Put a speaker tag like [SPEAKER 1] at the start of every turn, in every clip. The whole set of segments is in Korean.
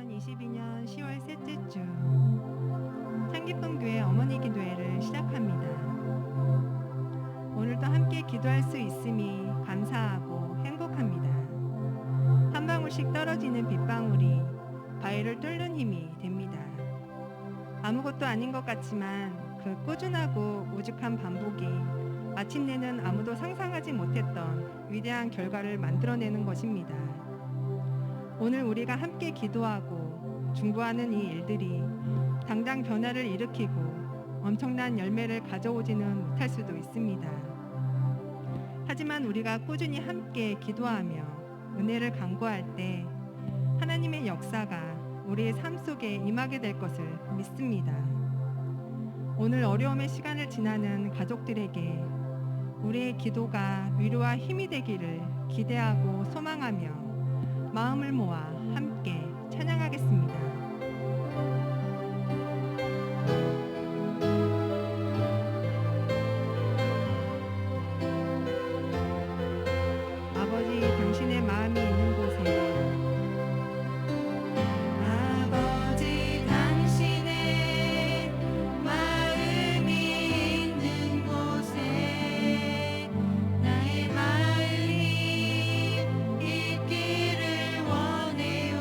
[SPEAKER 1] 2022년 10월 셋째 주 창기쁨교회 어머니 기도회를 시작합니다. 오늘도 함께 기도할 수 있음이 감사하고 행복합니다. 한 방울씩 떨어지는 빗방울이 바위를 뚫는 힘이 됩니다. 아무것도 아닌 것 같지만 그 꾸준하고 오죽한 반복이 마침내는 아무도 상상하지 못했던 위대한 결과를 만들어내는 것입니다. 오늘 우리가 함께 기도하고 중보하는 이 일들이 당장 변화를 일으키고 엄청난 열매를 가져오지는 못할 수도 있습니다. 하지만 우리가 꾸준히 함께 기도하며 은혜를 간구할 때 하나님의 역사가 우리의 삶 속에 임하게 될 것을 믿습니다. 오늘 어려움의 시간을 지나는 가족들에게 우리의 기도가 위로와 힘이 되기를 기대하고 소망하며 마음을 모아 함께 찬양하겠습니다. 아버지, 당신의 마음이 있는 곳에
[SPEAKER 2] 아버지 당신의 마음이 있는 곳에 나의 마음이 있기를 원해요.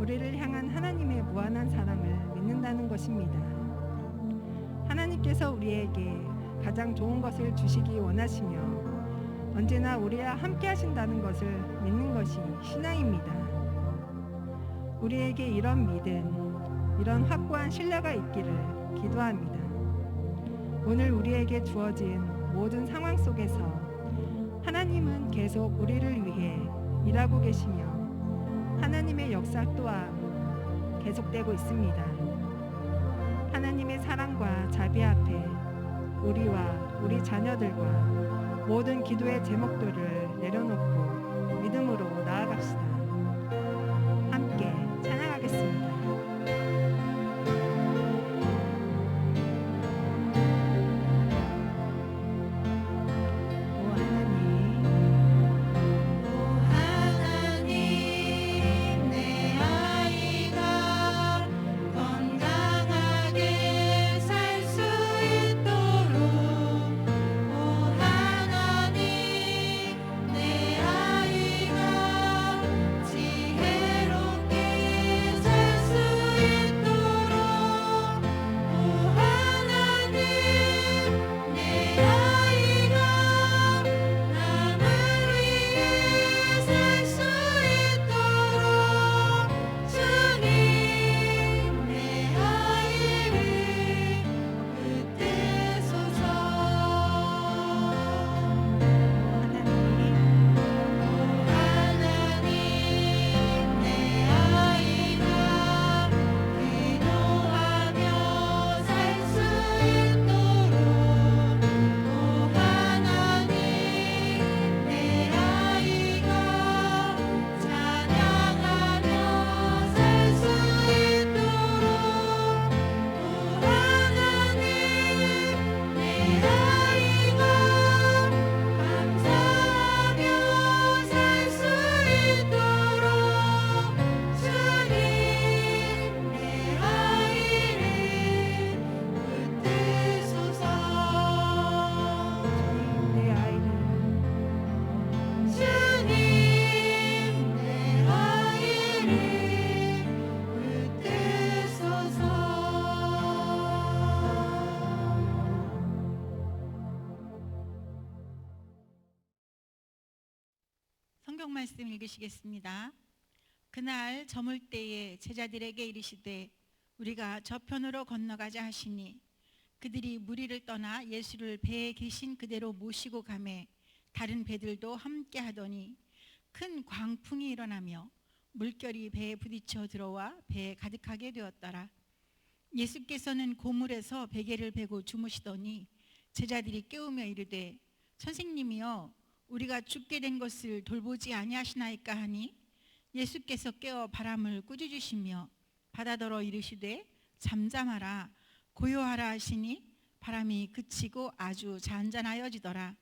[SPEAKER 1] 우리를 향한 하나님의 무한한 사랑을 믿는다는 것입니다. 하나님께서 우리에게 가장 좋은 것을 주시기 원하시며 언제나 우리와 함께 하신다는 것을 믿는 것이 신앙입니다. 우리에게 이런 믿음, 이런 확고한 신뢰가 있기를 기도합니다. 오늘 우리에게 주어진 모든 상황 속에서 하나님은 계속 우리를 위해 일하고 계시며 하나님의 역사 또한 계속되고 있습니다. 하나님의 사랑과 자비 앞에 우리와 우리 자녀들과 모든 기도의 제목들을 내려놓고 믿음으로 나아갑시다. 함께 찬양하겠습니다.
[SPEAKER 3] 성경 말씀 읽으시겠습니다. 그날 저물 때에 제자들에게 이르시되 우리가 저편으로 건너가자 하시니 그들이 무리를 떠나 예수를 배에 계신 그대로 모시고 가매 다른 배들도 함께 하더니 큰 광풍이 일어나며 물결이 배에 부딪혀 들어와 배에 가득하게 되었더라. 예수께서는 고물에서 베개를 베고 주무시더니 제자들이 깨우며 이르되 선생님이여 우리가 죽게 된 것을 돌보지 아니하시나이까 하니 예수께서 깨어 바람을 꾸짖으시며 바다더러 이르시되 잠잠하라 고요하라 하시니 바람이 그치고 아주 잔잔하여지더라.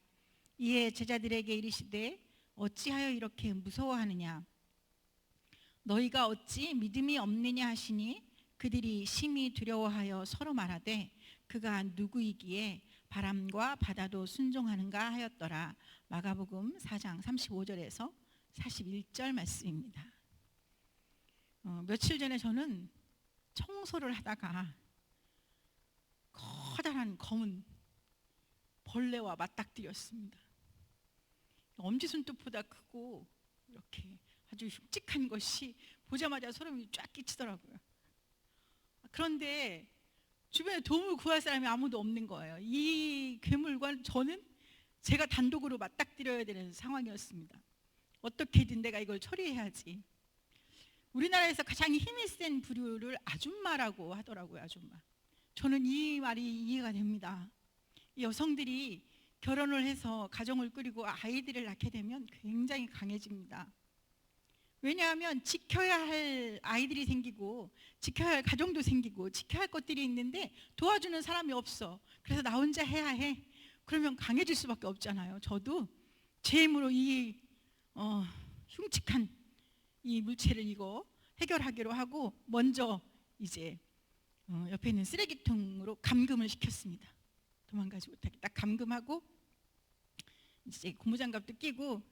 [SPEAKER 3] 이에 제자들에게 이르시되 어찌하여 이렇게 무서워하느냐 너희가 어찌 믿음이 없느냐 하시니 그들이 심히 두려워하여 서로 말하되 그가 누구이기에 바람과 바다도 순종하는가 하였더라. 마가복음 4장 35절에서 41절 말씀입니다. 며칠 전에 저는 청소를 하다가 커다란 검은 벌레와 맞닥뜨렸습니다. 엄지손톱보다 크고 이렇게 아주 흉측한 것이 보자마자 소름이 쫙 끼치더라고요. 그런데 주변에 도움을 구할 사람이 아무도 없는 거예요. 이 괴물과 저는 제가 단독으로 맞닥뜨려야 되는 상황이었습니다. 어떻게든 내가 이걸 처리해야지. 우리나라에서 가장 힘이 센 부류를 아줌마라고 하더라고요. 아줌마. 저는 이 말이 이해가 됩니다. 여성들이 결혼을 해서 가정을 꾸리고 아이들을 낳게 되면 굉장히 강해집니다. 왜냐하면 지켜야 할 아이들이 생기고 지켜야 할 가정도 생기고 지켜야 할 것들이 있는데 도와주는 사람이 없어. 그래서 나 혼자 해야 해. 그러면 강해질 수밖에 없잖아요. 저도 제 힘으로 이 흉측한 이 물체를 이거 해결하기로 하고 먼저 이제 옆에 있는 쓰레기통으로 감금을 시켰습니다. 도망가지 못하게 딱 감금하고 이제 고무장갑도 끼고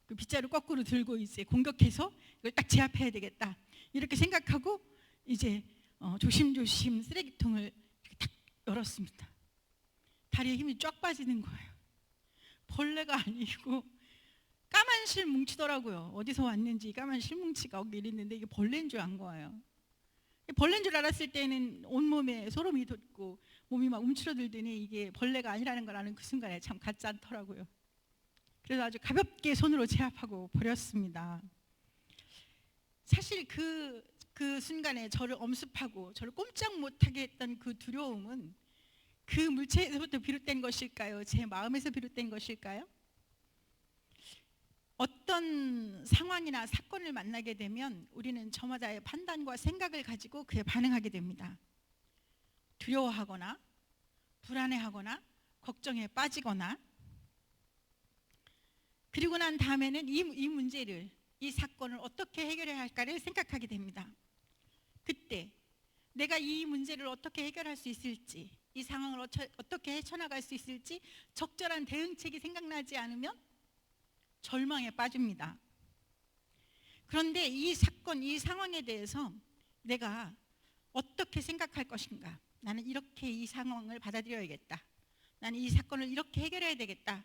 [SPEAKER 3] 그 빗자루 거꾸로 들고 이제 공격해서 이걸 딱 제압해야 되겠다. 이렇게 생각하고 이제 조심조심 쓰레기통을 이렇게 딱 열었습니다. 다리에 힘이 쫙 빠지는 거예요. 벌레가 아니고 까만 실 뭉치더라고요. 어디서 왔는지 까만 실 뭉치가 여기 있는데 이게 벌레인 줄 안 거예요. 벌레인 줄 알았을 때는 온몸에 소름이 돋고 몸이 막 움츠러들더니 이게 벌레가 아니라는 걸 아는 그 순간에 참 같지 않더라고요. 그래서 아주 가볍게 손으로 제압하고 버렸습니다. 사실 그 순간에 저를 엄습하고 저를 꼼짝 못하게 했던 그 두려움은 그 물체에서부터 비롯된 것일까요? 제 마음에서 비롯된 것일까요? 어떤 상황이나 사건을 만나게 되면 우리는 저마다의 판단과 생각을 가지고 그에 반응하게 됩니다. 두려워하거나 불안해하거나 걱정에 빠지거나, 그리고 난 다음에는 이 문제를, 이 사건을 어떻게 해결해야 할까를 생각하게 됩니다. 그때 내가 이 문제를 어떻게 해결할 수 있을지, 이 상황을 어떻게 헤쳐나갈 수 있을지 적절한 대응책이 생각나지 않으면 절망에 빠집니다. 그런데 이 사건, 이 상황에 대해서 내가 어떻게 생각할 것인가, 나는 이렇게 이 상황을 받아들여야겠다, 나는 이 사건을 이렇게 해결해야 되겠다,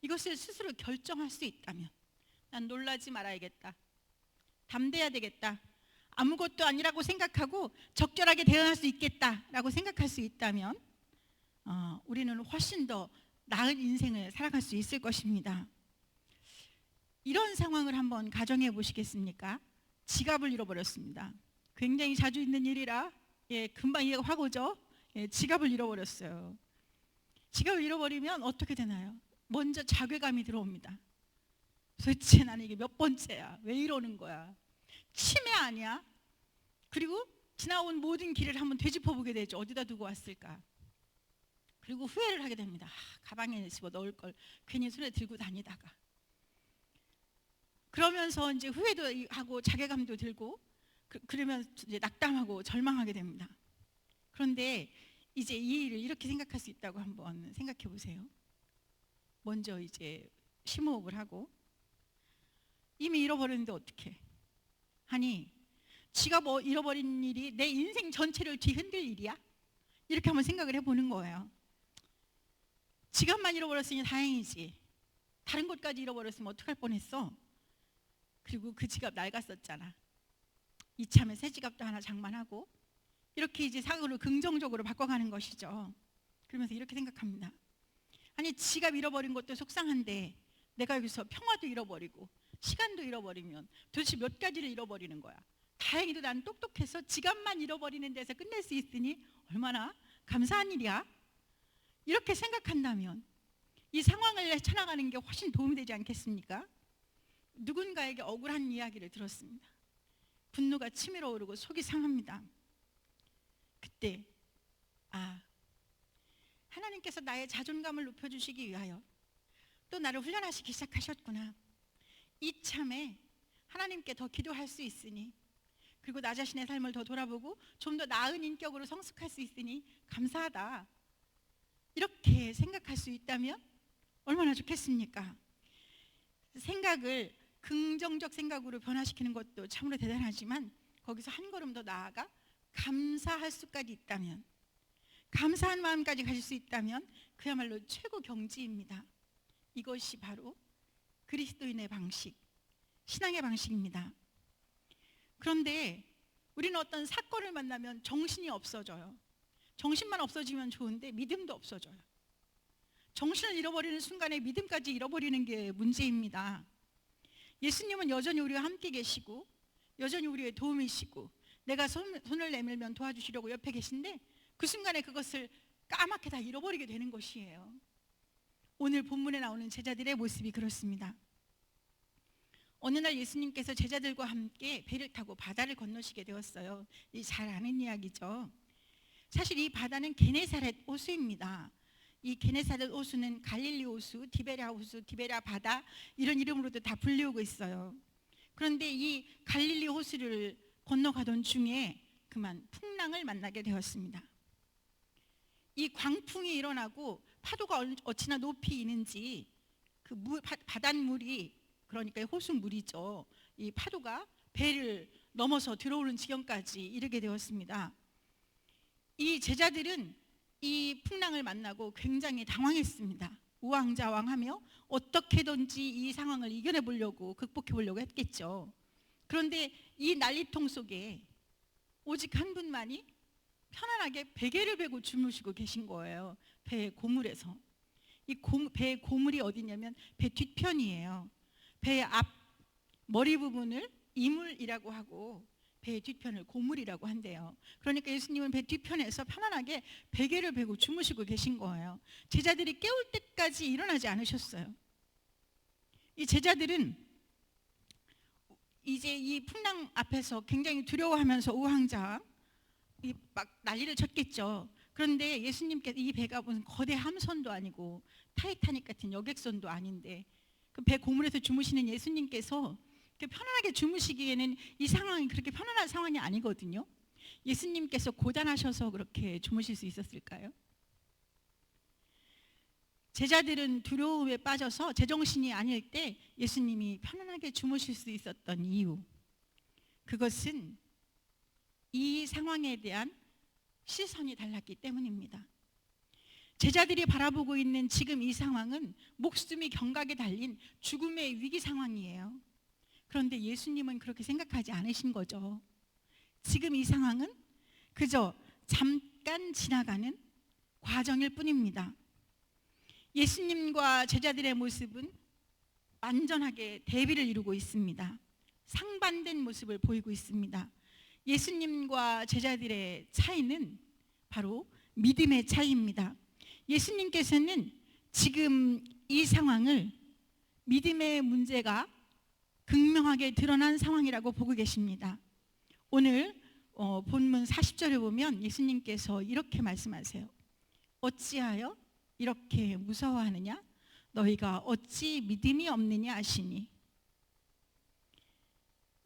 [SPEAKER 3] 이것을 스스로 결정할 수 있다면 난 놀라지 말아야겠다, 담대해야 되겠다, 아무것도 아니라고 생각하고 적절하게 대응할 수 있겠다라고 생각할 수 있다면 우리는 훨씬 더 나은 인생을 살아갈 수 있을 것입니다. 이런 상황을 한번 가정해 보시겠습니까? 지갑을 잃어버렸습니다. 굉장히 자주 있는 일이라 금방 이해가 확 오죠? 지갑을 잃어버렸어요. 지갑을 잃어버리면 어떻게 되나요? 먼저 자괴감이 들어옵니다. 도대체 나는 이게 몇 번째야? 왜 이러는 거야? 치매 아니야? 그리고 지나온 모든 길을 한번 되짚어보게 되죠. 어디다 두고 왔을까? 그리고 후회를 하게 됩니다. 가방에 집어 넣을 걸 괜히 손에 들고 다니다가. 그러면서 이제 후회도 하고 자괴감도 들고 그러면 이제 낙담하고 절망하게 됩니다. 그런데 이제 이 일을 이렇게 생각할 수 있다고 한번 생각해 보세요. 먼저 이제 심호흡을 하고, 이미 잃어버렸는데 어떡해? 아니, 지갑 잃어버린 일이 내 인생 전체를 뒤흔들 일이야? 이렇게 한번 생각을 해보는 거예요. 지갑만 잃어버렸으니 다행이지, 다른 것까지 잃어버렸으면 어떡할 뻔했어? 그리고 그 지갑 낡았었잖아. 이참에 새 지갑도 하나 장만하고, 이렇게 이제 사고를 긍정적으로 바꿔가는 것이죠. 그러면서 이렇게 생각합니다. 아니, 지갑 잃어버린 것도 속상한데 내가 여기서 평화도 잃어버리고 시간도 잃어버리면 도대체 몇 가지를 잃어버리는 거야. 다행히도 난 똑똑해서 지갑만 잃어버리는 데서 끝낼 수 있으니 얼마나 감사한 일이야. 이렇게 생각한다면 이 상황을 헤쳐나가는 게 훨씬 도움이 되지 않겠습니까? 누군가에게 억울한 이야기를 들었습니다. 분노가 치밀어 오르고 속이 상합니다. 그때 하나님께서 나의 자존감을 높여주시기 위하여 또 나를 훈련하시기 시작하셨구나. 이참에 하나님께 더 기도할 수 있으니, 그리고 나 자신의 삶을 더 돌아보고 좀 더 나은 인격으로 성숙할 수 있으니 감사하다, 이렇게 생각할 수 있다면 얼마나 좋겠습니까? 생각을 긍정적 생각으로 변화시키는 것도 참으로 대단하지만 거기서 한 걸음 더 나아가 감사할 수까지 있다면, 감사한 마음까지 가질 수 있다면 그야말로 최고 경지입니다. 이것이 바로 그리스도인의 방식, 신앙의 방식입니다. 그런데 우리는 어떤 사건을 만나면 정신이 없어져요. 정신만 없어지면 좋은데 믿음도 없어져요. 정신을 잃어버리는 순간에 믿음까지 잃어버리는 게 문제입니다. 예수님은 여전히 우리와 함께 계시고 여전히 우리의 도움이시고 내가 손을 내밀면 도와주시려고 옆에 계신데 그 순간에 그것을 까맣게 다 잃어버리게 되는 것이에요. 오늘 본문에 나오는 제자들의 모습이 그렇습니다. 어느 날 예수님께서 제자들과 함께 배를 타고 바다를 건너시게 되었어요. 잘 아는 이야기죠. 사실 이 바다는 게네사렛 호수입니다. 이 게네사렛 호수는 갈릴리 호수, 디베랴 호수, 디베랴 바다, 이런 이름으로도 다 불리우고 있어요. 그런데 이 갈릴리 호수를 건너가던 중에 그만 풍랑을 만나게 되었습니다. 이 광풍이 일어나고 파도가 어찌나 높이 있는지 그 바닷물이 그러니까 호수물이죠. 이 파도가 배를 넘어서 들어오는 지경까지 이르게 되었습니다. 이 제자들은 이 풍랑을 만나고 굉장히 당황했습니다. 우왕좌왕하며 어떻게든지 이 상황을 이겨내 보려고 극복해 보려고 했겠죠. 그런데 이 난리통 속에 오직 한 분만이 편안하게 베개를 베고 주무시고 계신 거예요. 배 고물에서. 배의 고물이 어디냐면 배 뒤편이에요. 배의 앞 머리 부분을 이물이라고 하고 배 뒤편을 고물이라고 한대요. 그러니까 예수님은 배 뒤편에서 편안하게 베개를 베고 주무시고 계신 거예요. 제자들이 깨울 때까지 일어나지 않으셨어요. 이 제자들은 이제 이 풍랑 앞에서 굉장히 두려워하면서 우왕좌왕 막 난리를 쳤겠죠. 그런데 예수님께서 이 배가 무슨 거대 함선도 아니고 타이타닉 같은 여객선도 아닌데 그 배 고물에서 주무시는 예수님께서 편안하게 주무시기에는 이 상황이 그렇게 편안한 상황이 아니거든요. 예수님께서 고단하셔서 그렇게 주무실 수 있었을까요? 제자들은 두려움에 빠져서 제정신이 아닐 때 예수님이 편안하게 주무실 수 있었던 이유, 그것은 이 상황에 대한 시선이 달랐기 때문입니다. 제자들이 바라보고 있는 지금 이 상황은 목숨이 경각에 달린 죽음의 위기 상황이에요. 그런데 예수님은 그렇게 생각하지 않으신 거죠. 지금 이 상황은 그저 잠깐 지나가는 과정일 뿐입니다. 예수님과 제자들의 모습은 완전하게 대비를 이루고 있습니다. 상반된 모습을 보이고 있습니다. 예수님과 제자들의 차이는 바로 믿음의 차이입니다. 예수님께서는 지금 이 상황을 믿음의 문제가 극명하게 드러난 상황이라고 보고 계십니다. 오늘 본문 40절에 보면 예수님께서 이렇게 말씀하세요. 어찌하여 이렇게 무서워하느냐? 너희가 어찌 믿음이 없느냐 하시니.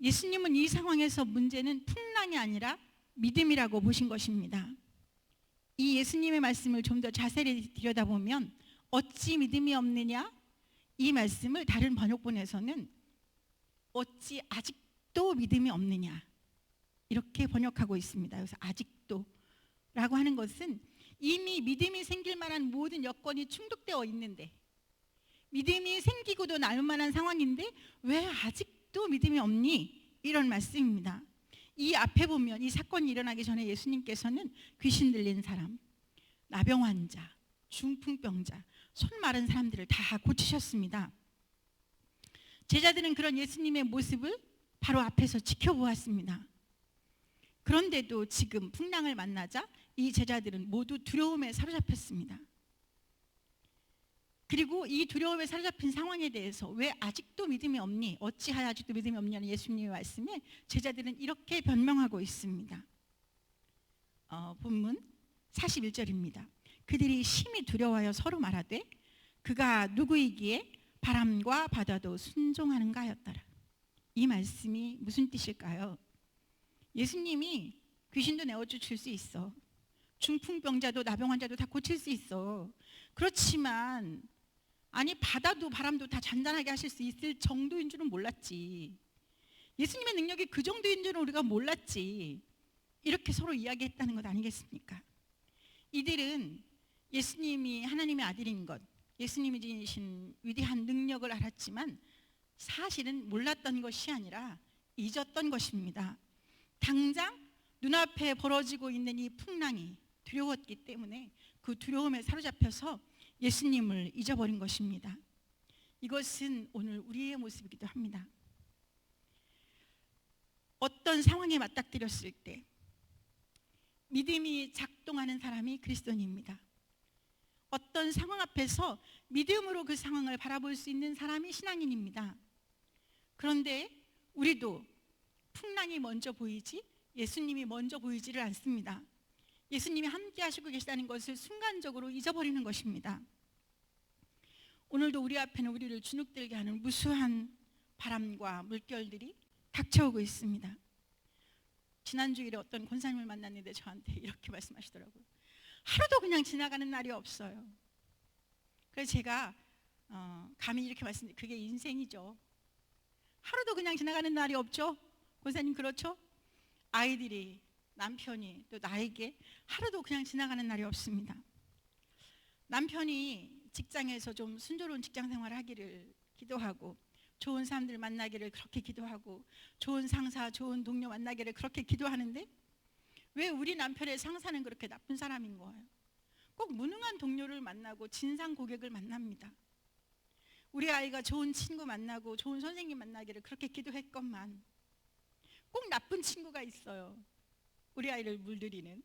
[SPEAKER 3] 예수님은 이 상황에서 문제는 풍랑이 아니라 믿음이라고 보신 것입니다. 이 예수님의 말씀을 좀 더 자세히 들여다보면 어찌 믿음이 없느냐? 이 말씀을 다른 번역본에서는 어찌 아직도 믿음이 없느냐? 이렇게 번역하고 있습니다. 그래서 아직도 라고 하는 것은 이미 믿음이 생길 만한 모든 여건이 충족되어 있는데, 믿음이 생기고도 날 만한 상황인데 왜 아직도 믿음이 없니? 이런 말씀입니다. 이 앞에 보면 이 사건이 일어나기 전에 예수님께서는 귀신 들린 사람, 나병 환자, 중풍병자, 손 마른 사람들을 다 고치셨습니다. 제자들은 그런 예수님의 모습을 바로 앞에서 지켜보았습니다. 그런데도 지금 풍랑을 만나자 이 제자들은 모두 두려움에 사로잡혔습니다. 그리고 이 두려움에 사로잡힌 상황에 대해서 왜 아직도 믿음이 없니? 어찌하여 아직도 믿음이 없냐는 예수님의 말씀에 제자들은 이렇게 변명하고 있습니다. 본문 41절입니다. 그들이 심히 두려워하여 서로 말하되 그가 누구이기에 바람과 바다도 순종하는가 하였더라. 이 말씀이 무슨 뜻일까요? 예수님이 귀신도 내어주실 수 있어. 중풍병자도 나병 환자도 다 고칠 수 있어. 그렇지만 아니 바다도 바람도 다 잔잔하게 하실 수 있을 정도인 줄은 몰랐지. 예수님의 능력이 그 정도인 줄은 우리가 몰랐지. 이렇게 서로 이야기했다는 것 아니겠습니까? 이들은 예수님이 하나님의 아들인 것, 예수님이 지니신 위대한 능력을 알았지만 사실은 몰랐던 것이 아니라 잊었던 것입니다. 당장 눈앞에 벌어지고 있는 이 풍랑이 두려웠기 때문에 그 두려움에 사로잡혀서 예수님을 잊어버린 것입니다. 이것은 오늘 우리의 모습이기도 합니다. 어떤 상황에 맞닥뜨렸을 때 믿음이 작동하는 사람이 그리스도인입니다. 어떤 상황 앞에서 믿음으로 그 상황을 바라볼 수 있는 사람이 신앙인입니다. 그런데 우리도 풍랑이 먼저 보이지 예수님이 먼저 보이지를 않습니다. 예수님이 함께 하시고 계시다는 것을 순간적으로 잊어버리는 것입니다. 오늘도 우리 앞에는 우리를 주눅들게 하는 무수한 바람과 물결들이 닥쳐오고 있습니다. 지난 주일에 어떤 권사님을 만났는데 저한테 이렇게 말씀하시더라고요. 하루도 그냥 지나가는 날이 없어요. 그래서 제가 감히 이렇게 말씀드려요. 그게 인생이죠. 하루도 그냥 지나가는 날이 없죠. 권사님 그렇죠? 아이들이, 남편이 또 나에게 하루도 그냥 지나가는 날이 없습니다. 남편이 직장에서 좀 순조로운 직장 생활을 하기를 기도하고, 좋은 사람들 만나기를 그렇게 기도하고, 좋은 상사, 좋은 동료 만나기를 그렇게 기도하는데, 왜 우리 남편의 상사는 그렇게 나쁜 사람인 거예요? 꼭 무능한 동료를 만나고 진상 고객을 만납니다. 우리 아이가 좋은 친구 만나고 좋은 선생님 만나기를 그렇게 기도했건만 꼭 나쁜 친구가 있어요. 우리 아이를 물들이는.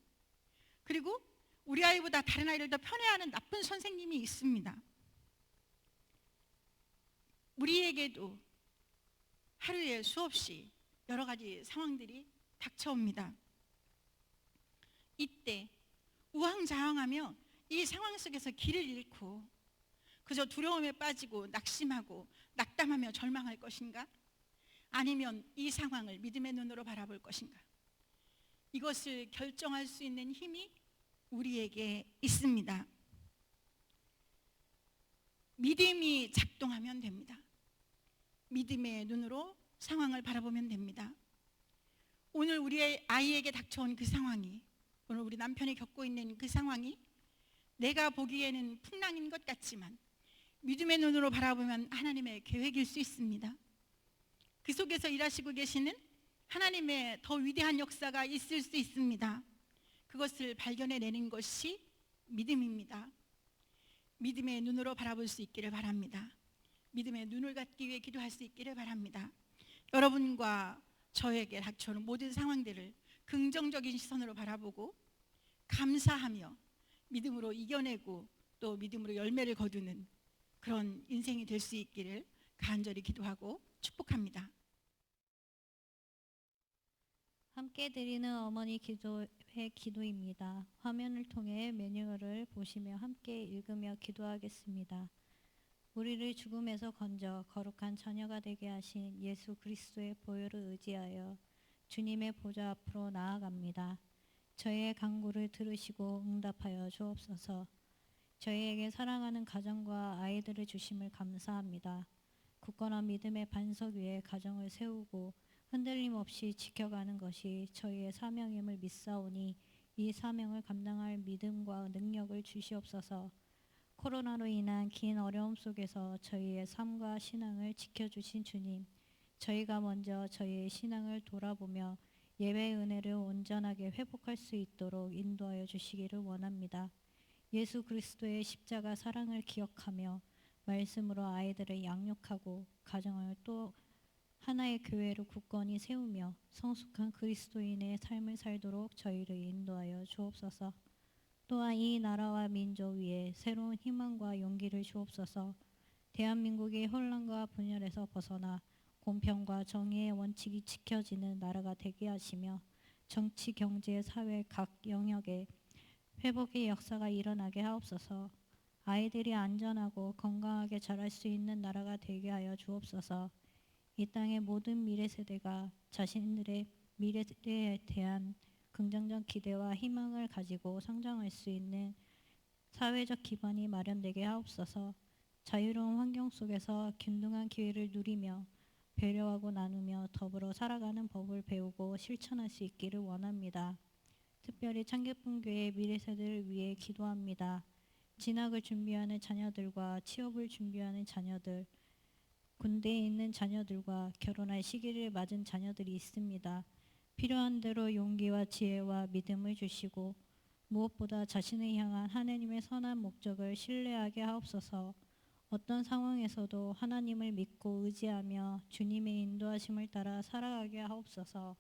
[SPEAKER 3] 그리고 우리 아이보다 다른 아이를 더 편애하는 나쁜 선생님이 있습니다. 우리에게도 하루에 수없이 여러 가지 상황들이 닥쳐옵니다. 이때 우왕좌왕하며 이 상황 속에서 길을 잃고 그저 두려움에 빠지고 낙심하고 낙담하며 절망할 것인가? 아니면 이 상황을 믿음의 눈으로 바라볼 것인가? 이것을 결정할 수 있는 힘이 우리에게 있습니다. 믿음이 작동하면 됩니다. 믿음의 눈으로 상황을 바라보면 됩니다. 오늘 우리의 아이에게 닥쳐온 그 상황이, 오늘 우리 남편이 겪고 있는 그 상황이 내가 보기에는 풍랑인 것 같지만 믿음의 눈으로 바라보면 하나님의 계획일 수 있습니다. 그 속에서 일하시고 계시는 하나님의 더 위대한 역사가 있을 수 있습니다. 그것을 발견해내는 것이 믿음입니다. 믿음의 눈으로 바라볼 수 있기를 바랍니다. 믿음의 눈을 갖기 위해 기도할 수 있기를 바랍니다. 여러분과 저에게 닥쳐오는 모든 상황들을 긍정적인 시선으로 바라보고 감사하며 믿음으로 이겨내고 또 믿음으로 열매를 거두는 그런 인생이 될 수 있기를 간절히 기도하고 축복합니다.
[SPEAKER 4] 함께 드리는 어머니 기도회 기도입니다. 화면을 통해 매뉴얼을 보시며 함께 읽으며 기도하겠습니다. 우리를 죽음에서 건져 거룩한 자녀가 되게 하신 예수 그리스도의 보혈을 의지하여 주님의 보좌 앞으로 나아갑니다. 저희의 간구를 들으시고 응답하여 주옵소서. 저희에게 사랑하는 가정과 아이들을 주심을 감사합니다. 굳건한 믿음의 반석 위에 가정을 세우고 흔들림 없이 지켜가는 것이 저희의 사명임을 믿사오니 이 사명을 감당할 믿음과 능력을 주시옵소서. 코로나로 인한 긴 어려움 속에서 저희의 삶과 신앙을 지켜주신 주님, 저희가 먼저 저희의 신앙을 돌아보며 예배의 은혜를 온전하게 회복할 수 있도록 인도하여 주시기를 원합니다. 예수 그리스도의 십자가 사랑을 기억하며 말씀으로 아이들을 양육하고 가정을 또 하나의 교회로 굳건히 세우며 성숙한 그리스도인의 삶을 살도록 저희를 인도하여 주옵소서. 또한 이 나라와 민족 위에 새로운 희망과 용기를 주옵소서. 대한민국이 혼란과 분열에서 벗어나 공평과 정의의 원칙이 지켜지는 나라가 되게 하시며 정치, 경제, 사회 각 영역에 회복의 역사가 일어나게 하옵소서. 아이들이 안전하고 건강하게 자랄 수 있는 나라가 되게 하여 주옵소서. 이 땅의 모든 미래 세대가 자신들의 미래에 대한 긍정적 기대와 희망을 가지고 성장할 수 있는 사회적 기반이 마련되게 하옵소서. 자유로운 환경 속에서 균등한 기회를 누리며 배려하고 나누며 더불어 살아가는 법을 배우고 실천할 수 있기를 원합니다. 특별히 창기쁨교회 미래 세대를 위해 기도합니다. 진학을 준비하는 자녀들과 취업을 준비하는 자녀들, 군대에 있는 자녀들과 결혼할 시기를 맞은 자녀들이 있습니다. 필요한 대로 용기와 지혜와 믿음을 주시고 무엇보다 자신을 향한 하나님의 선한 목적을 신뢰하게 하옵소서. 어떤 상황에서도 하나님을 믿고 의지하며 주님의 인도하심을 따라 살아가게 하옵소서.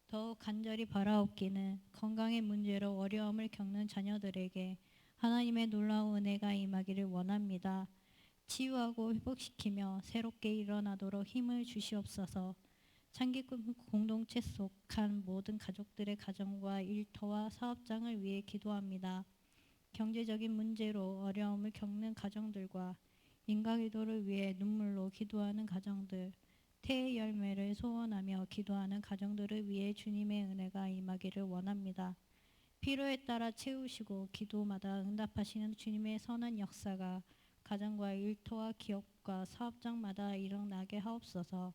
[SPEAKER 4] 더욱 간절히 바라옵기는 건강의 문제로 어려움을 겪는 자녀들에게 하나님의 놀라운 은혜가 임하기를 원합니다. 치유하고 회복시키며 새롭게 일어나도록 힘을 주시옵소서. 창기꿈 공동체 속한 모든 가족들의 가정과 일터와 사업장을 위해 기도합니다. 경제적인 문제로 어려움을 겪는 가정들과 인과기도를 위해 눈물로 기도하는 가정들, 태의 열매를 소원하며 기도하는 가정들을 위해 주님의 은혜가 임하기를 원합니다. 필요에 따라 채우시고 기도마다 응답하시는 주님의 선한 역사가 가정과 일터와 기업과 사업장마다 일어나게 하옵소서.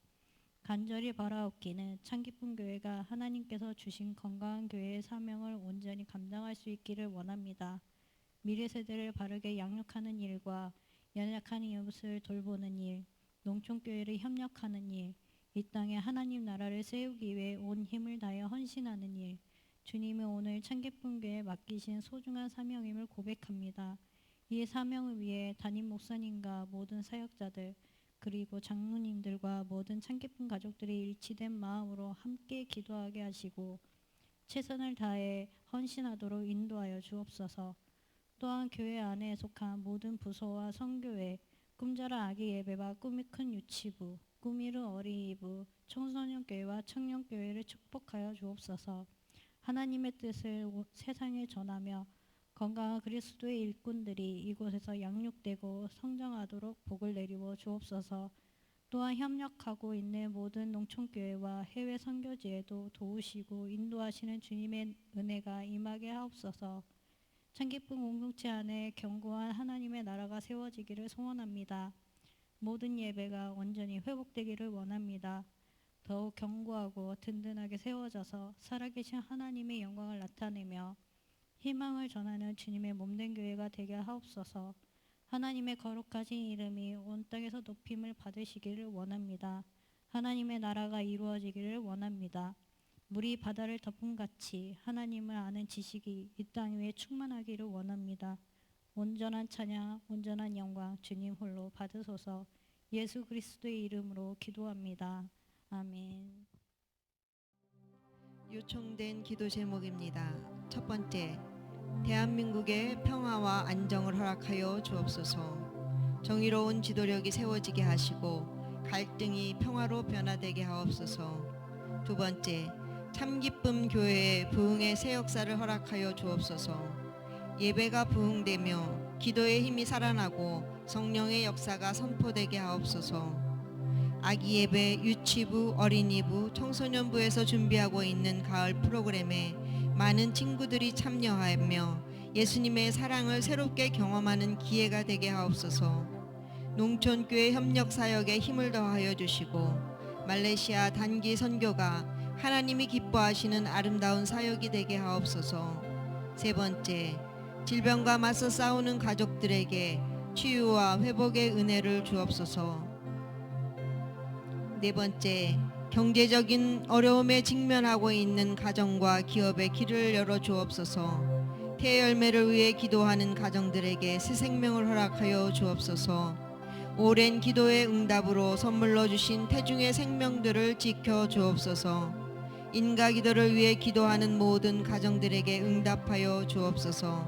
[SPEAKER 4] 간절히 바라옵기는 창기쁨 교회가 하나님께서 주신 건강한 교회의 사명을 온전히 감당할 수 있기를 원합니다. 미래 세대를 바르게 양육하는 일과 연약한 이웃을 돌보는 일, 농촌교회를 협력하는 일, 이 땅에 하나님 나라를 세우기 위해 온 힘을 다하여 헌신하는 일, 주님이 오늘 창기쁨 교회에 맡기신 소중한 사명임을 고백합니다. 이 사명을 위해 담임 목사님과 모든 사역자들 그리고 장로님들과 모든 창기쁨 가족들이 일치된 마음으로 함께 기도하게 하시고 최선을 다해 헌신하도록 인도하여 주옵소서. 또한 교회 안에 속한 모든 부서와 선교회, 꿈자라 아기 예배와 꿈이 큰 유치부, 꿈이루 어린이부, 청소년교회와 청년교회를 축복하여 주옵소서. 하나님의 뜻을 세상에 전하며 건강한 그리스도의 일꾼들이 이곳에서 양육되고 성장하도록 복을 내리워 주옵소서. 또한 협력하고 있는 모든 농촌교회와 해외 선교지에도 도우시고 인도하시는 주님의 은혜가 임하게 하옵소서. 창기쁨 공동체 안에 견고한 하나님의 나라가 세워지기를 소원합니다. 모든 예배가 온전히 회복되기를 원합니다. 더욱 견고하고 든든하게 세워져서 살아계신 하나님의 영광을 나타내며 희망을 전하는 주님의 몸된 교회가 되게 하옵소서. 하나님의 거룩하신 이름이 온 땅에서 높임을 받으시기를 원합니다. 하나님의 나라가 이루어지기를 원합니다. 물이 바다를 덮음같이 하나님을 아는 지식이 이 땅 위에 충만하기를 원합니다. 온전한 찬양, 온전한 영광 주님 홀로 받으소서. 예수 그리스도의 이름으로 기도합니다. 아멘.
[SPEAKER 5] 요청된 기도 제목입니다. 첫 번째, 대한민국의 평화와 안정을 허락하여 주옵소서. 정의로운 지도력이 세워지게 하시고 갈등이 평화로 변화되게 하옵소서. 두 번째, 참기쁨 교회의 부흥의 새 역사를 허락하여 주옵소서. 예배가 부흥되며 기도의 힘이 살아나고 성령의 역사가 선포되게 하옵소서. 아기 예배, 유치부, 어린이부, 청소년부에서 준비하고 있는 가을 프로그램에 많은 친구들이 참여하며 예수님의 사랑을 새롭게 경험하는 기회가 되게 하옵소서. 농촌교회 협력 사역에 힘을 더하여 주시고 말레이시아 단기 선교가 하나님이 기뻐하시는 아름다운 사역이 되게 하옵소서. 세 번째, 질병과 맞서 싸우는 가족들에게 치유와 회복의 은혜를 주옵소서. 네 번째, 경제적인 어려움에 직면하고 있는 가정과 기업의 길을 열어 주옵소서. 태열매를 위해 기도하는 가정들에게 새 생명을 허락하여 주옵소서. 오랜 기도의 응답으로 선물로 주신 태중의 생명들을 지켜 주옵소서. 인가 기도를 위해 기도하는 모든 가정들에게 응답하여 주옵소서.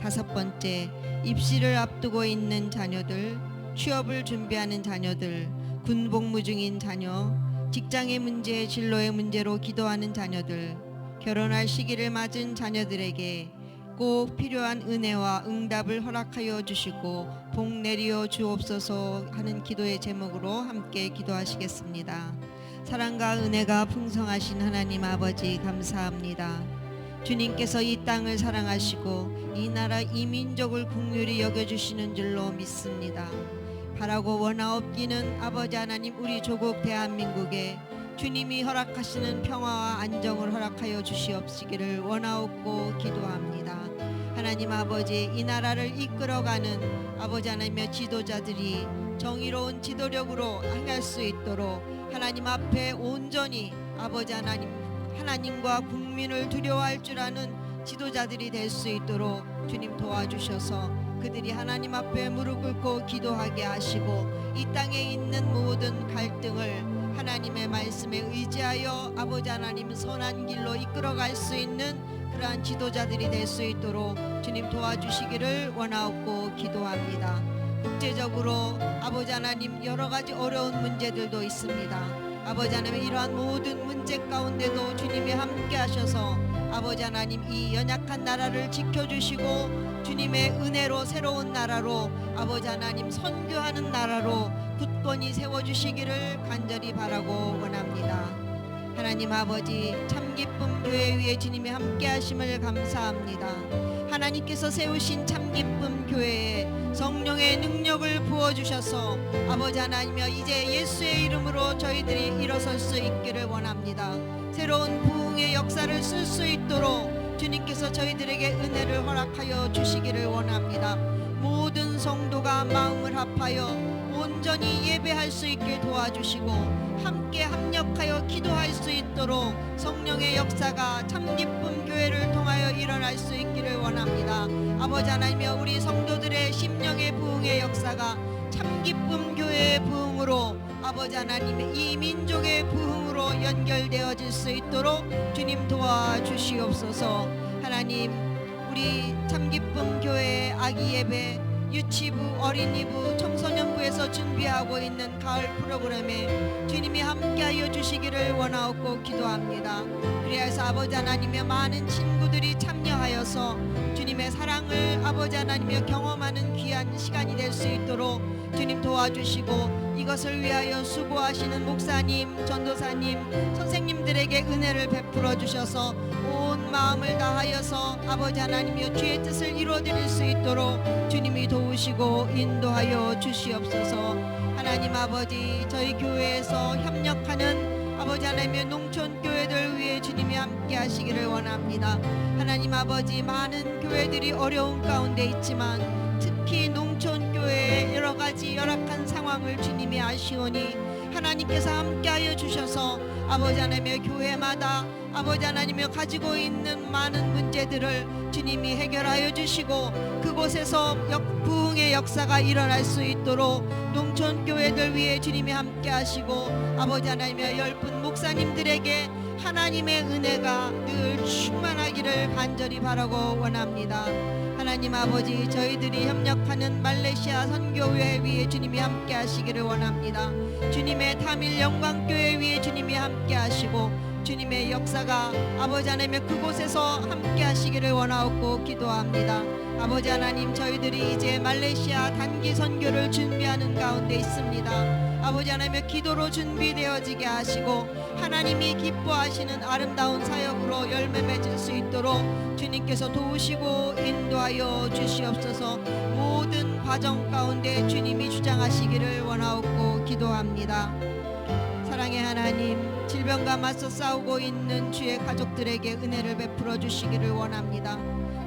[SPEAKER 5] 다섯 번째, 입시를 앞두고 있는 자녀들, 취업을 준비하는 자녀들, 군복무 중인 자녀, 직장의 문제, 진로의 문제로 기도하는 자녀들, 결혼할 시기를 맞은 자녀들에게 꼭 필요한 은혜와 응답을 허락하여 주시고 복 내리어 주옵소서 하는 기도의 제목으로 함께 기도하시겠습니다. 사랑과 은혜가 풍성하신 하나님 아버지 감사합니다. 주님께서 이 땅을 사랑하시고 이 나라 이 민족을 긍휼히 여겨주시는 줄로 믿습니다. 바라고 원하옵기는 아버지 하나님 우리 조국 대한민국에 주님이 허락하시는 평화와 안정을 허락하여 주시옵시기를 원하옵고 기도합니다. 하나님 아버지 이 나라를 이끌어가는 아버지 하나님의 지도자들이 정의로운 지도력으로 행할 수 있도록 하나님 앞에 온전히 아버지 하나님과 국민을 두려워할 줄 아는 지도자들이 될 수 있도록 주님 도와주셔서 그들이 하나님 앞에 무릎 꿇고 기도하게 하시고 이 땅에 있는 모든 갈등을 하나님의 말씀에 의지하여 아버지 하나님 선한 길로 이끌어갈 수 있는 그러한 지도자들이 될 수 있도록 주님 도와주시기를 원하옵고 기도합니다. 국제적으로 아버지 하나님 여러 가지 어려운 문제들도 있습니다. 아버지 하나님 이러한 모든 문제 가운데도 주님이 함께 하셔서 아버지 하나님 이 연약한 나라를 지켜주시고 주님의 은혜로 새로운 나라로 아버지 하나님 선교하는 나라로 굳건히 세워주시기를 간절히 바라고 원합니다. 하나님 아버지 참 기쁨 교회 위에 주님이 함께 하심을 감사합니다. 하나님께서 세우신 참 기쁨 교회에 성령의 능력을 부어주셔서 아버지 하나님여 이제 예수의 이름으로 저희들이 일어설 수 있기를 원합니다. 새로운 부흥의 역사를 쓸 수 있도록 주님께서 저희들에게 은혜를 허락하여 주시기를 원합니다. 모든 성도가 마음을 합하여 온전히 예배할 수 있게 도와주시고 함께 합력하여 기도할 수 있도록 성령의 역사가 참 기쁨 교회를 통하여 일어날 수 있기를 원합니다. 아버지 하나님여 우리 성도들의 심령의 부흥의 역사가 참 기쁨 교회의 부흥으로 아버지 하나님의 이 민족의 부흥으로 연결되어질 수 있도록 주님 도와주시옵소서. 하나님 우리 참 기쁨 교회의 아기 예배 유치부, 어린이부, 청소년부에서 준비하고 있는 가을 프로그램에 주님이 함께하여 주시기를 원하옵고 기도합니다. 그리하여서 아버지 하나님의 많은 친구들이 참여하여서 주님의 사랑을 아버지 하나님의 경험하는 귀한 시간이 될 수 있도록 주님 도와주시고 이것을 위하여 수고하시는 목사님, 전도사님, 선생님들에게 은혜를 베풀어 주셔서 온 마음을 다하여서 아버지 하나님의 주의 뜻을 이루어드릴 수 있도록 주님이 도우시고 인도하여 주시옵소서. 하나님 아버지 저희 교회에서 협력하는 아버지 하나님의 농촌 교회들 위해 주님이 함께 하시기를 원합니다. 하나님 아버지 많은 교회들이 어려운 가운데 있지만 특히 농촌 교회의 여러 가지 열악한 상황을 주님이 아시오니 하나님께서 함께하여 주셔서 아버지 하나님의 교회마다 아버지 하나님이 가지고 있는 많은 문제들을 주님이 해결하여 주시고 그곳에서 부흥의 역사가 일어날 수 있도록 농촌 교회들 위해 주님이 함께 하시고 아버지 하나님의 열분 목사님들에게 하나님의 은혜가 늘 충만하기를 간절히 바라고 원합니다. 하나님 아버지 저희들이 협력하는 말레이시아 선교회 위에 주님이 함께 하시기를 원합니다. 주님의 타밀 영광교회 위에 주님이 함께 하시고 주님의 역사가 아버지 하나님의 그곳에서 함께 하시기를 원하옵고 기도합니다. 아버지 하나님 저희들이 이제 말레이시아 단기 선교를 준비하는 가운데 있습니다. 아버지 하나님의 기도로 준비되어지게 하시고 하나님이 기뻐하시는 아름다운 사역으로 열매 맺을 수 있도록 주님께서 도우시고 인도하여 주시옵소서. 모든 과정 가운데 주님이 주장하시기를 원하옵고 기도합니다. 사랑의 하나님 질병과 맞서 싸우고 있는 주의 가족들에게 은혜를 베풀어 주시기를 원합니다.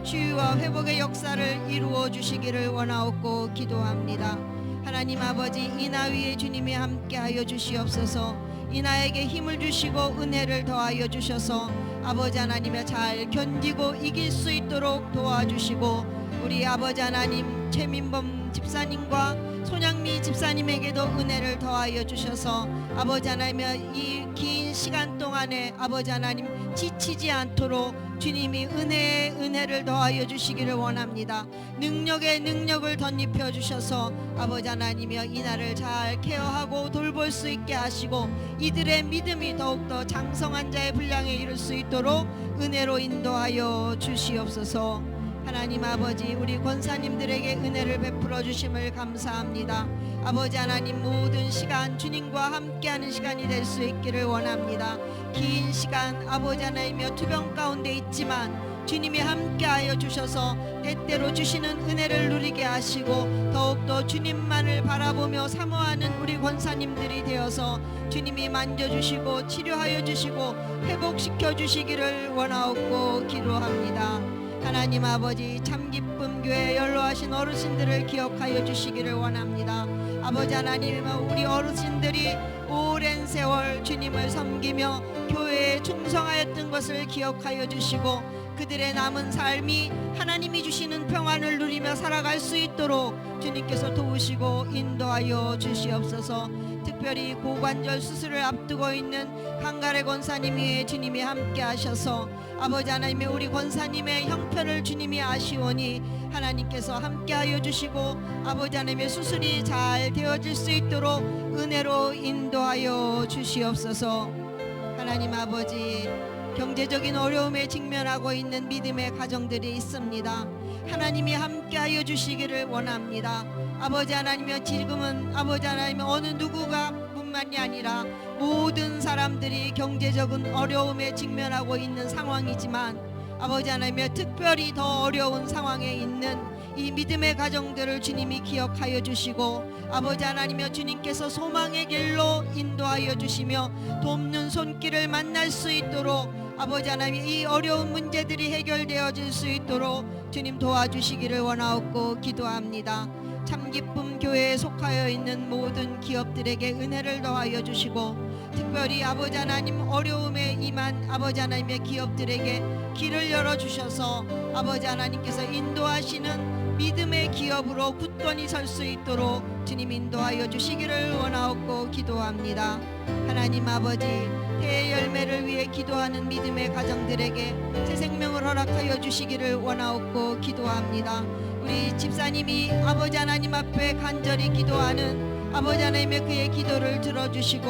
[SPEAKER 5] 치유와 회복의 역사를 이루어 주시기를 원하옵고 기도합니다. 하나님 아버지 이나 위에 주님이 함께하여 주시옵소서. 이나에게 힘을 주시고 은혜를 더하여 주셔서 아버지 하나님의 잘 견디고 이길 수 있도록 도와주시고 우리 아버지 하나님 최민범 집사님과 손양미 집사님에게도 은혜를 더하여 주셔서 아버지 하나님의 이 긴 시간 동안에 아버지 하나님 지치지 않도록 주님이 은혜를 더하여 주시기를 원합니다. 능력에 능력을 덧입혀 주셔서 아버지 하나님이여 이날을 잘 케어하고 돌볼 수 있게 하시고 이들의 믿음이 더욱더 장성한 자의 분량에 이를 수 있도록 은혜로 인도하여 주시옵소서. 하나님 아버지 우리 권사님들에게 은혜를 베풀어 주심을 감사합니다. 아버지 하나님 모든 시간 주님과 함께하는 시간이 될 수 있기를 원합니다. 긴 시간 아버지 하나님여 투병 가운데 있지만 주님이 함께하여 주셔서 때때로 주시는 은혜를 누리게 하시고 더욱더 주님만을 바라보며 사모하는 우리 권사님들이 되어서 주님이 만져주시고 치료하여 주시고 회복시켜 주시기를 원하옵고 기도합니다. 하나님 아버지 참 기쁨 교회 연로하신 어르신들을 기억하여 주시기를 원합니다. 아버지 하나님 우리 어르신들이 오랜 세월 주님을 섬기며 교회에 충성하였던 것을 기억하여 주시고 그들의 남은 삶이 하나님이 주시는 평안을 누리며 살아갈 수 있도록 주님께서 도우시고 인도하여 주시옵소서. 특별히 고관절 수술을 앞두고 있는 강가래 권사님이 주님이 함께 하셔서 아버지 하나님의 우리 권사님의 형편을 주님이 아시오니 하나님께서 함께하여 주시고 아버지 하나님의 수술이 잘 되어질 수 있도록 은혜로 인도하여 주시옵소서. 하나님 아버지 경제적인 어려움에 직면하고 있는 믿음의 가정들이 있습니다. 하나님이 함께하여 주시기를 원합니다. 아버지 하나님여 지금은 아버지 하나님 어느 누구가 뿐만이 아니라 모든 사람들이 경제적인 어려움에 직면하고 있는 상황이지만 아버지 하나님의 특별히 더 어려운 상황에 있는 이 믿음의 가정들을 주님이 기억하여 주시고 아버지 하나님의 주님께서 소망의 길로 인도하여 주시며 돕는 손길을 만날 수 있도록 아버지 하나님 이 어려운 문제들이 해결되어질 수 있도록 주님 도와주시기를 원하옵고 기도합니다. 참기쁨 교회에 속하여 있는 모든 기업들에게 은혜를 더하여 주시고 특별히 아버지 하나님 어려움에 임한 아버지 하나님의 기업들에게 길을 열어주셔서 아버지 하나님께서 인도하시는 믿음의 기업으로 굳건히 설 수 있도록 주님 인도하여 주시기를 원하옵고 기도합니다. 하나님 아버지 태의 열매를 위해 기도하는 믿음의 가정들에게 새 생명을 허락하여 주시기를 원하옵고 기도합니다. 우리 집사님이 아버지 하나님 앞에 간절히 기도하는 아버지 하나님의 그의 기도를 들어주시고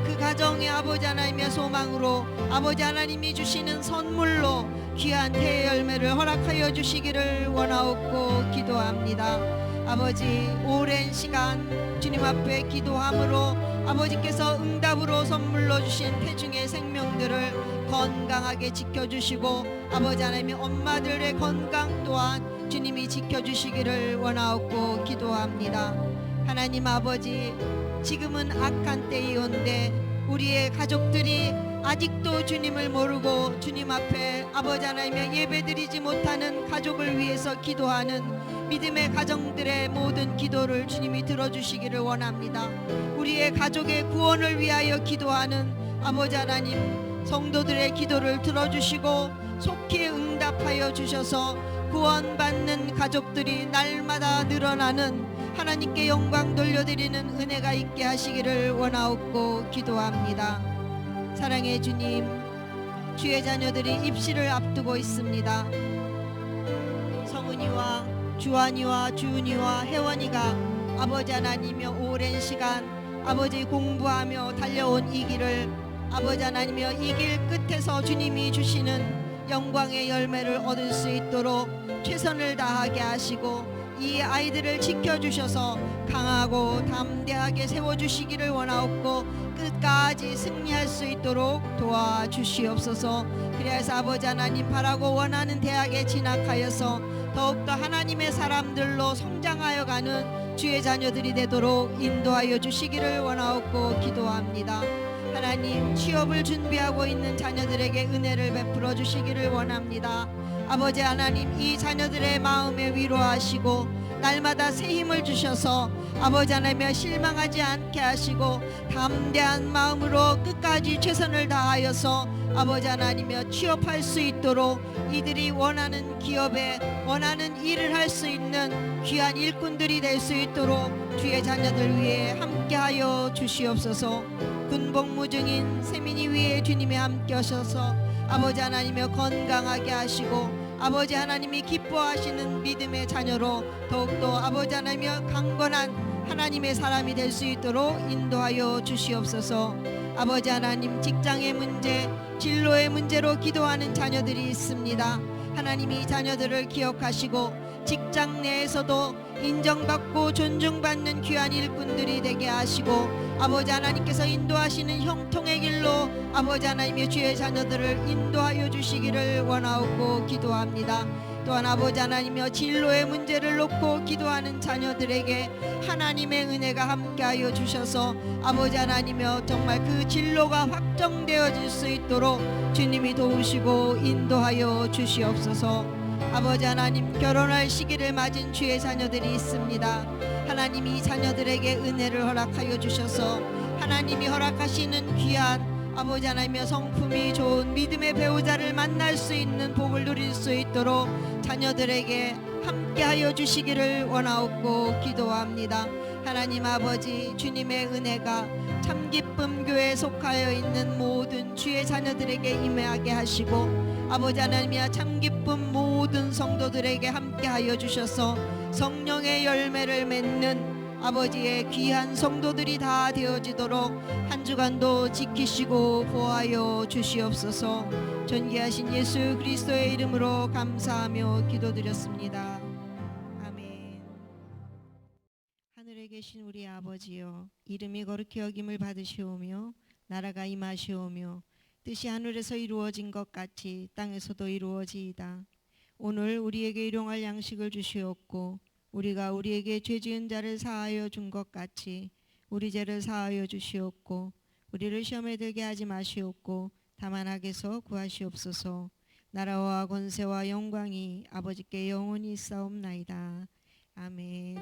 [SPEAKER 5] 그 가정의 아버지 하나님의 소망으로 아버지 하나님이 주시는 선물로 귀한 태의 열매를 허락하여 주시기를 원하옵고 기도합니다. 아버지 오랜 시간 주님 앞에 기도함으로 아버지께서 응답으로 선물로 주신 태중의 생명들을 건강하게 지켜주시고 아버지 하나님의 엄마들의 건강 또한 주님이 지켜주시기를 원하옵고 기도합니다. 하나님 아버지 지금은 악한 때이온데 우리의 가족들이 아직도 주님을 모르고 주님 앞에 아버지 하나님의 예배드리지 못하는 가족을 위해서 기도하는 믿음의 가정들의 모든 기도를 주님이 들어주시기를 원합니다. 우리의 가족의 구원을 위하여 기도하는 아버지 하나님 성도들의 기도를 들어주시고 속히 응답하여 주셔서 구원받는 가족들이 날마다 늘어나는 하나님께 영광 돌려드리는 은혜가 있게 하시기를 원하옵고 기도합니다. 사랑의 주님, 주의 자녀들이 입시를 앞두고 있습니다. 성은이와 주한이와 주은이와 혜원이가 아버지 하나님이여 오랜 시간 아버지 공부하며 달려온 이 길을 아버지 하나님이여 이 길 끝에서 주님이 주시는 영광의 열매를 얻을 수 있도록 최선을 다하게 하시고 이 아이들을 지켜주셔서 강하고 담대하게 세워주시기를 원하옵고 끝까지 승리할 수 있도록 도와주시옵소서. 그래서 아버지 하나님 바라고 원하는 대학에 진학하여서 더욱더 하나님의 사람들로 성장하여 가는 주의 자녀들이 되도록 인도하여 주시기를 원하옵고 기도합니다. 하나님 취업을 준비하고 있는 자녀들에게 은혜를 베풀어 주시기를 원합니다. 아버지 하나님 이 자녀들의 마음에 위로하시고 날마다 새 힘을 주셔서 아버지 하나님의 실망하지 않게 하시고 담대한 마음으로 끝까지 최선을 다하여서 아버지 하나님여 취업할 수 있도록 이들이 원하는 기업에 원하는 일을 할 수 있는 귀한 일꾼들이 될 수 있도록 주의 자녀들 위해 함께하여 주시옵소서. 군복무 중인 세민이 위에 주님이 함께 하셔서 아버지 하나님여 건강하게 하시고 아버지 하나님이 기뻐하시는 믿음의 자녀로 더욱더 아버지 하나님여 강건한 하나님의 사람이 될 수 있도록 인도하여 주시옵소서. 아버지 하나님 직장의 문제, 진로의 문제로 기도하는 자녀들이 있습니다. 하나님이 자녀들을 기억하시고 직장 내에서도 인정받고 존중받는 귀한 일꾼들이 되게 하시고 아버지 하나님께서 인도하시는 형통의 길로 아버지 하나님의 주의 자녀들을 인도하여 주시기를 원하옵고 기도합니다. 또한 아버지 하나님여 진로의 문제를 놓고 기도하는 자녀들에게 하나님의 은혜가 함께하여 주셔서 아버지 하나님여 정말 그 진로가 확정되어질 수 있도록 주님이 도우시고 인도하여 주시옵소서. 아버지 하나님 결혼할 시기를 맞은 주의 자녀들이 있습니다. 하나님 이 자녀들에게 은혜를 허락하여 주셔서 하나님이 허락하시는 귀한 아버지 하나님의 성품이 좋은 믿음의 배우자를 만날 수 있는 복을 누릴 수 있도록 자녀들에게 함께하여 주시기를 원하옵고 기도합니다. 하나님 아버지 주님의 은혜가 참기쁨 교회에 속하여 있는 모든 주의 자녀들에게 임하게 하시고 아버지 하나님이야 참기쁨 모든 성도들에게 함께하여 주셔서 성령의 열매를 맺는 아버지의 귀한 성도들이 다 되어지도록 한 주간도 지키시고 보호하여 주시옵소서. 존귀하신 예수 그리스도의 이름으로 감사하며 기도드렸습니다. 아멘. 하늘에 계신 우리 아버지여, 이름이 거룩히 여김을 받으시오며 나라가 임하시오며 뜻이 하늘에서 이루어진 것 같이 땅에서도 이루어지이다. 오늘 우리에게 일용할 양식을 주시옵고 우리가 우리에게 죄 지은 자를 사하여 준 것 같이 우리 죄를 사하여 주시옵고 우리를 시험에 들게 하지 마시옵고 다만 악에서 구하시옵소서. 나라와 권세와 영광이 아버지께 영원히 있사옵나이다. 아멘.